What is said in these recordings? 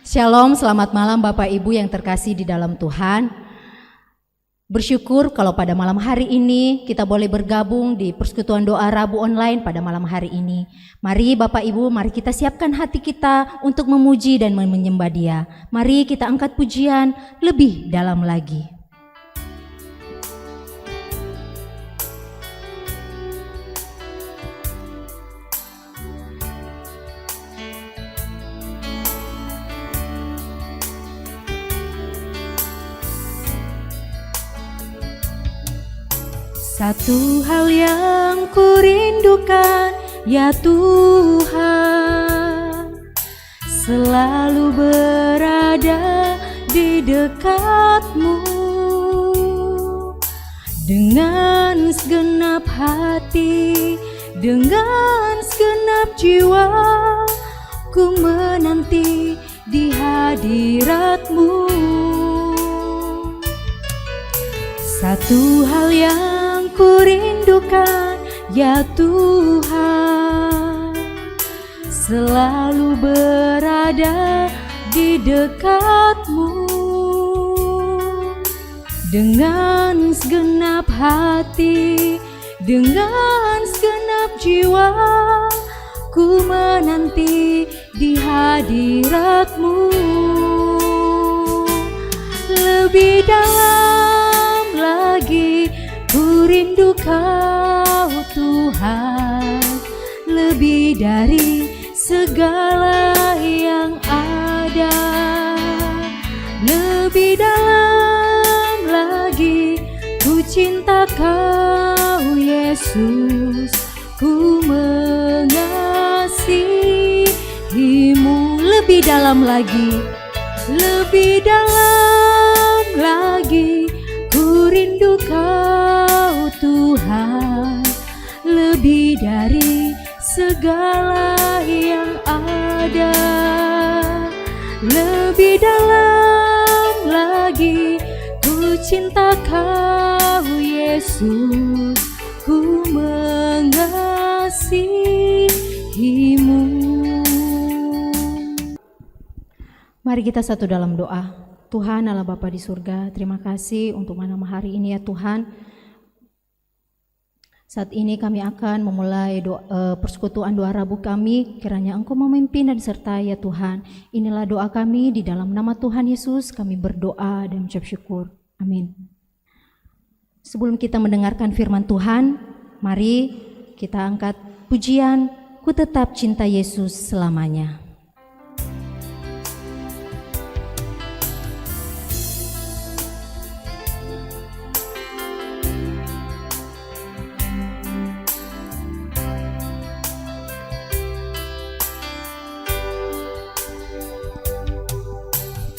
Shalom, selamat malam Bapak Ibu yang terkasih di dalam Tuhan. Bersyukur kalau pada malam hari ini kita boleh bergabung di persekutuan doa Rabu online pada malam hari ini. Mari Bapak Ibu, mari kita siapkan hati kita untuk memuji dan menyembah Dia. Mari kita angkat pujian lebih dalam lagi. Satu hal yang kurindukan, ya Tuhan, selalu berada di dekatmu. Dengan segenap hati, dengan segenap jiwa, ku menanti di hadiratmu. Satu hal yang kurindukan, ya Tuhan, selalu berada di dekatmu. Dengan segenap hati, dengan segenap jiwa, ku menanti di hadiratmu. Lebih dalam lagi ku rindu Kau Tuhan, lebih dari segala yang ada. Lebih dalam lagi ku cinta Kau Yesus, ku mengasihimu. Lebih dalam lagi, lebih dalam lagi ku rindu Kau Tuhan, lebih dari segala yang ada. Lebih dalam lagi ku cinta Kau Yesus, ku mengasihimu. Mari kita satu dalam doa. Tuhan Allah Bapa di surga, terima kasih untuk malam hari ini ya Tuhan. Saat ini kami akan memulai persekutuan doa Rabu kami. Kiranya Engkau memimpin dan sertai ya Tuhan. Inilah doa kami di dalam nama Tuhan Yesus. Kami berdoa dan mengucap syukur. Amin. Sebelum kita mendengarkan firman Tuhan, mari kita angkat pujian Ku Tetap Cinta Yesus Selamanya.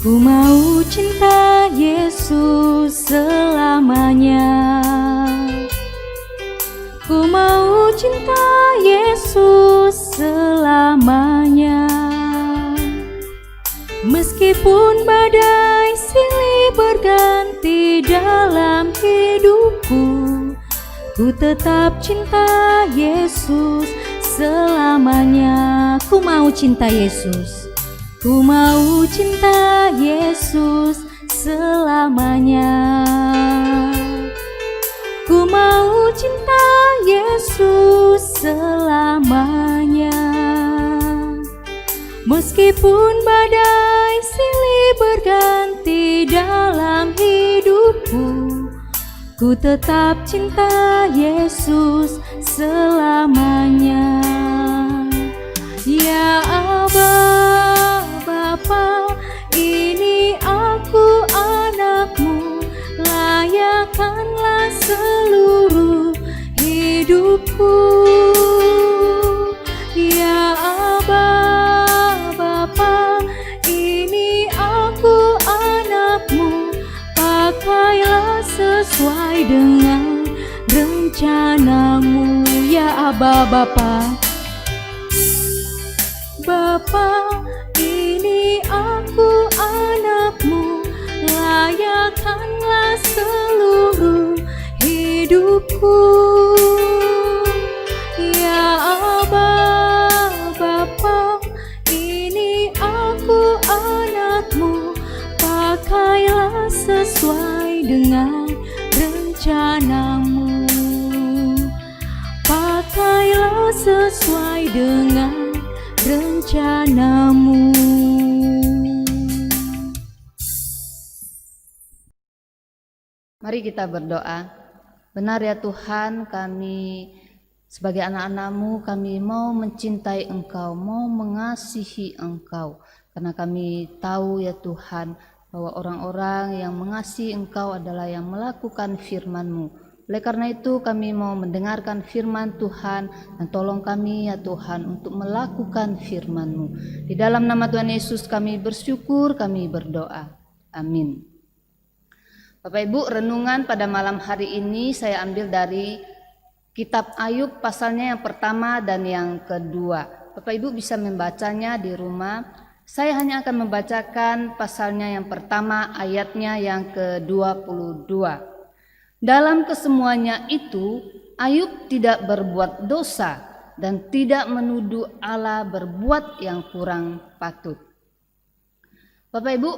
Ku mau cinta Yesus selamanya. Ku mau cinta Yesus selamanya. Meskipun badai silih berganti dalam hidupku, ku tetap cinta Yesus selamanya. Ku mau cinta Yesus. Ku mau cinta Yesus selamanya. Ku mau cinta Yesus selamanya. Meskipun badai silih berganti dalam hidupku, ku tetap cinta Yesus selamanya. Ya Aba, Bapa, ini aku anakmu, layakkanlah seluruh hidupku. Ya Aba, Bapa, ini aku anakmu, pakailah sesuai dengan rencanamu. Ya Aba, Bapa, Bapa, ini aku anakmu, layakkanlah seluruh hidupku. Ya Aba, Bapa, ini aku anak dengan rencanamu. Pakailah sesuai dengan rencanamu. Mari kita berdoa. Benar ya Tuhan, kami sebagai anak-anak-Mu, kami mau mencintai Engkau, mau mengasihi Engkau. Karena kami tahu ya Tuhan, bahwa orang-orang yang mengasihi Engkau adalah yang melakukan firman-Mu. Oleh karena itu kami mau mendengarkan firman Tuhan, dan tolong kami ya Tuhan untuk melakukan firman-Mu. Di dalam nama Tuhan Yesus kami bersyukur, kami berdoa. Amin. Bapak Ibu, renungan pada malam hari ini saya ambil dari Kitab Ayub pasalnya yang pertama dan yang kedua. Bapak Ibu bisa membacanya di rumah. Saya hanya akan membacakan pasalnya yang pertama, ayatnya yang ke-22. Dalam kesemuanya itu, Ayub tidak berbuat dosa dan tidak menuduh Allah berbuat yang kurang patut. Bapak Ibu,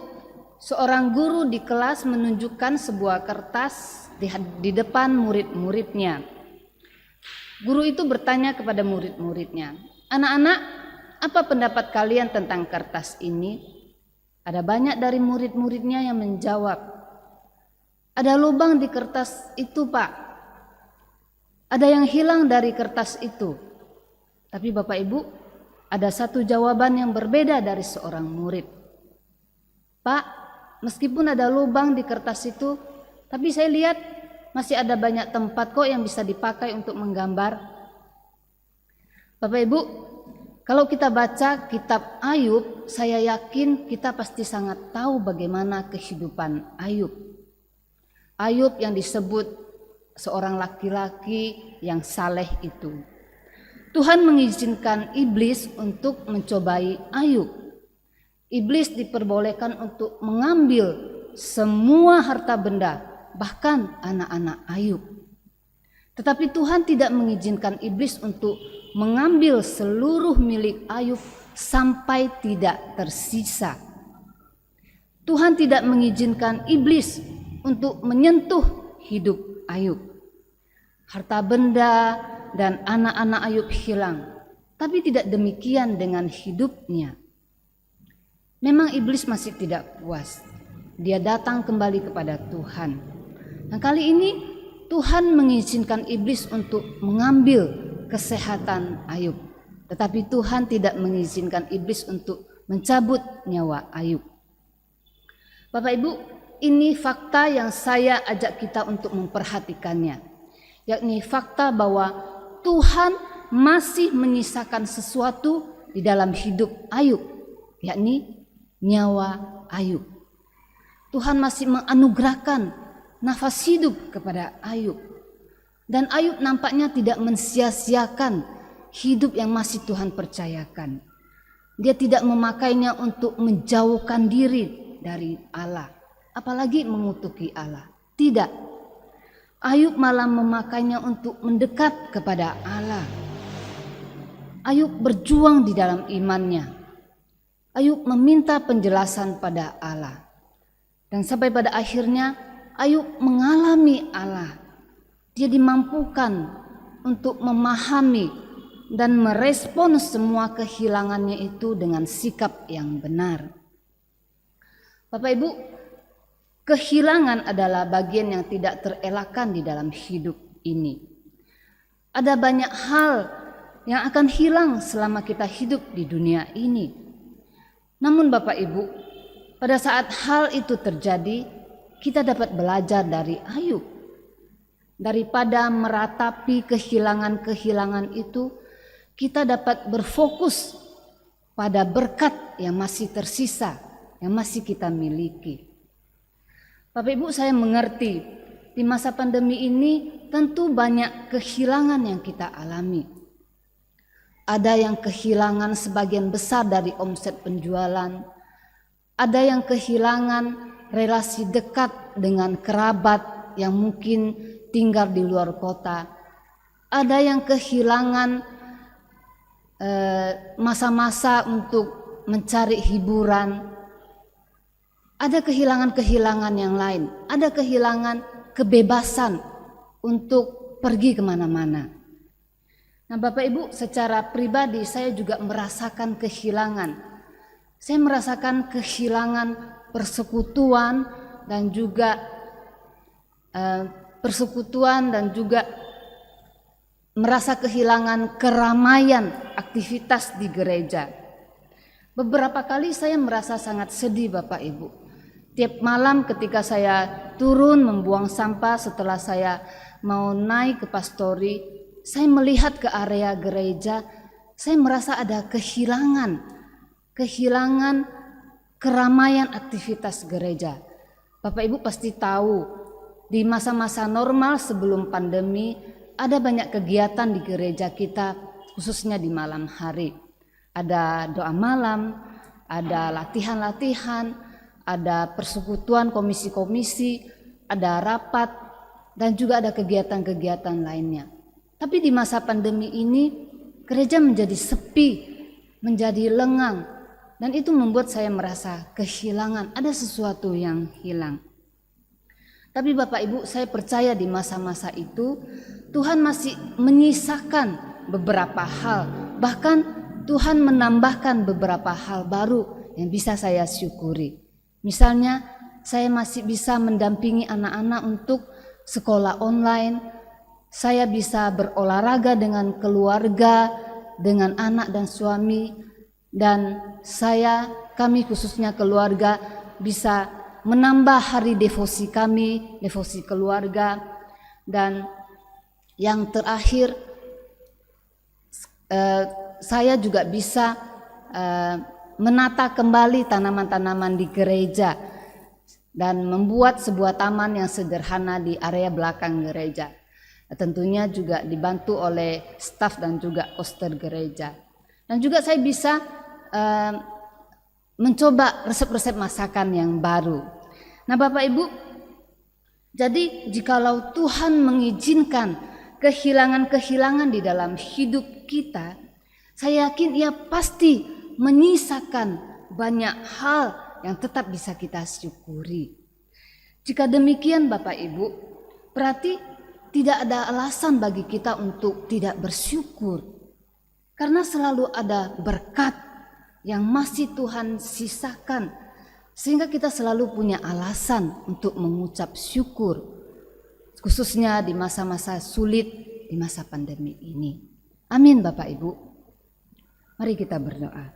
seorang guru di kelas menunjukkan sebuah kertas di depan murid-muridnya. Guru itu bertanya kepada murid-muridnya, "Anak-anak, apa pendapat kalian tentang kertas ini?" Ada banyak dari murid-muridnya yang menjawab, "Ada lubang di kertas itu, Pak. Ada yang hilang dari kertas itu." Tapi Bapak Ibu, ada satu jawaban yang berbeda dari seorang murid. "Pak, meskipun ada lubang di kertas itu, tapi saya lihat masih ada banyak tempat kok yang bisa dipakai untuk menggambar." Bapak Ibu, kalau kita baca kitab Ayub, saya yakin kita pasti sangat tahu bagaimana kehidupan Ayub. Ayub yang disebut seorang laki-laki yang saleh itu. Tuhan mengizinkan iblis untuk mencobai Ayub. Iblis diperbolehkan untuk mengambil semua harta benda, bahkan anak-anak Ayub. Tetapi Tuhan tidak mengizinkan iblis untuk mengambil seluruh milik Ayub sampai tidak tersisa. Tuhan tidak mengizinkan iblis untuk menyentuh hidup Ayub. Harta benda dan anak-anak Ayub hilang, tapi tidak demikian dengan hidupnya. Memang iblis masih tidak puas. Dia datang kembali kepada Tuhan. Nah, kali ini Tuhan mengizinkan iblis untuk mengambil kesehatan Ayub. Tetapi Tuhan tidak mengizinkan iblis untuk mencabut nyawa Ayub. Bapak Ibu, ini fakta yang saya ajak kita untuk memperhatikannya. Yakni fakta bahwa Tuhan masih menyisakan sesuatu di dalam hidup Ayub, yakni nyawa Ayub. Tuhan masih menganugerahkan nafas hidup kepada Ayub. Dan Ayub nampaknya tidak mensia-siakan hidup yang masih Tuhan percayakan. Dia tidak memakainya untuk menjauhkan diri dari Allah, apalagi mengutuki Allah. Tidak. Ayub malah memakainya untuk mendekat kepada Allah. Ayub berjuang di dalam imannya. Ayub meminta penjelasan pada Allah. Dan sampai pada akhirnya Ayub mengalami Allah. Dia dimampukan untuk memahami dan merespon semua kehilangannya itu dengan sikap yang benar. Bapak Ibu, kehilangan adalah bagian yang tidak terelakkan di dalam hidup ini. Ada banyak hal yang akan hilang selama kita hidup di dunia ini. Namun Bapak Ibu, pada saat hal itu terjadi, kita dapat belajar dari Ayub. Daripada meratapi kehilangan-kehilangan itu, kita dapat berfokus pada berkat yang masih tersisa, yang masih kita miliki. Bapak Ibu, saya mengerti di masa pandemi ini tentu banyak kehilangan yang kita alami. Ada yang kehilangan sebagian besar dari omset penjualan. Ada yang kehilangan relasi dekat dengan kerabat yang mungkin tinggal di luar kota. Ada yang kehilangan masa-masa untuk mencari hiburan. ada kehilangan-kehilangan yang lain, ada kehilangan kebebasan untuk pergi kemana-mana. Nah Bapak Ibu, secara pribadi saya juga merasakan kehilangan. Saya merasakan kehilangan persekutuan dan juga merasa kehilangan keramaian aktivitas di gereja. Beberapa kali saya merasa sangat sedih Bapak Ibu. Tiap malam ketika saya turun membuang sampah setelah saya mau naik ke pastori, saya melihat ke area gereja, saya merasa ada kehilangan keramaian aktivitas gereja. Bapak Ibu pasti tahu, di masa-masa normal sebelum pandemi, ada banyak kegiatan di gereja kita, khususnya di malam hari. Ada doa malam, ada latihan-latihan, ada persekutuan komisi-komisi, ada rapat, dan juga ada kegiatan-kegiatan lainnya. Tapi di masa pandemi ini, gereja menjadi sepi, menjadi lengang, dan itu membuat saya merasa kehilangan, ada sesuatu yang hilang. Tapi Bapak Ibu, saya percaya di masa-masa itu Tuhan masih menyisakan beberapa hal, bahkan Tuhan menambahkan beberapa hal baru yang bisa saya syukuri. Misalnya, saya masih bisa mendampingi anak-anak untuk sekolah online, saya bisa berolahraga dengan keluarga, dengan anak dan suami, dan kami khususnya keluarga bisa menambah hari devosi kami, devosi keluarga. Dan yang terakhir, saya juga bisa menata kembali tanaman-tanaman di gereja dan membuat sebuah taman yang sederhana di area belakang gereja. Tentunya juga dibantu oleh staf dan juga koster gereja. Dan juga saya bisa mencoba resep-resep masakan yang baru. Nah Bapak Ibu, jadi jikalau Tuhan mengizinkan kehilangan-kehilangan di dalam hidup kita, saya yakin Ia pasti menyisakan banyak hal yang tetap bisa kita syukuri. Jika demikian Bapak Ibu, berarti tidak ada alasan bagi kita untuk tidak bersyukur. Karena selalu ada berkat yang masih Tuhan sisakan, sehingga kita selalu punya alasan untuk mengucap syukur, khususnya di masa-masa sulit, di masa pandemi ini. Amin Bapak Ibu. Mari kita berdoa.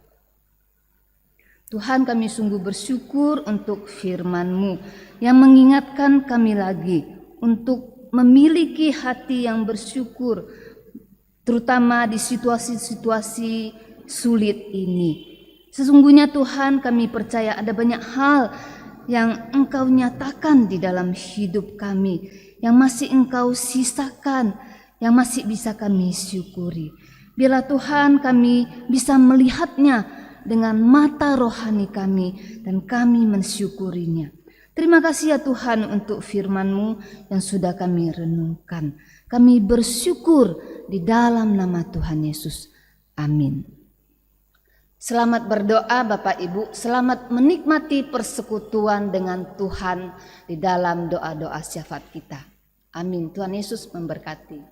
Tuhan, kami sungguh bersyukur untuk firman-Mu yang mengingatkan kami lagi untuk memiliki hati yang bersyukur, terutama di situasi-situasi sulit ini. Sesungguhnya Tuhan, kami percaya ada banyak hal yang Engkau nyatakan di dalam hidup kami, yang masih Engkau sisakan, yang masih bisa kami syukuri. Biarlah Tuhan kami bisa melihatnya dengan mata rohani kami dan kami mensyukurinya. Terima kasih ya Tuhan untuk firman-Mu yang sudah kami renungkan. Kami bersyukur di dalam nama Tuhan Yesus. Amin. Selamat berdoa Bapak Ibu, selamat menikmati persekutuan dengan Tuhan di dalam doa-doa syafaat kita. Amin. Tuhan Yesus memberkati.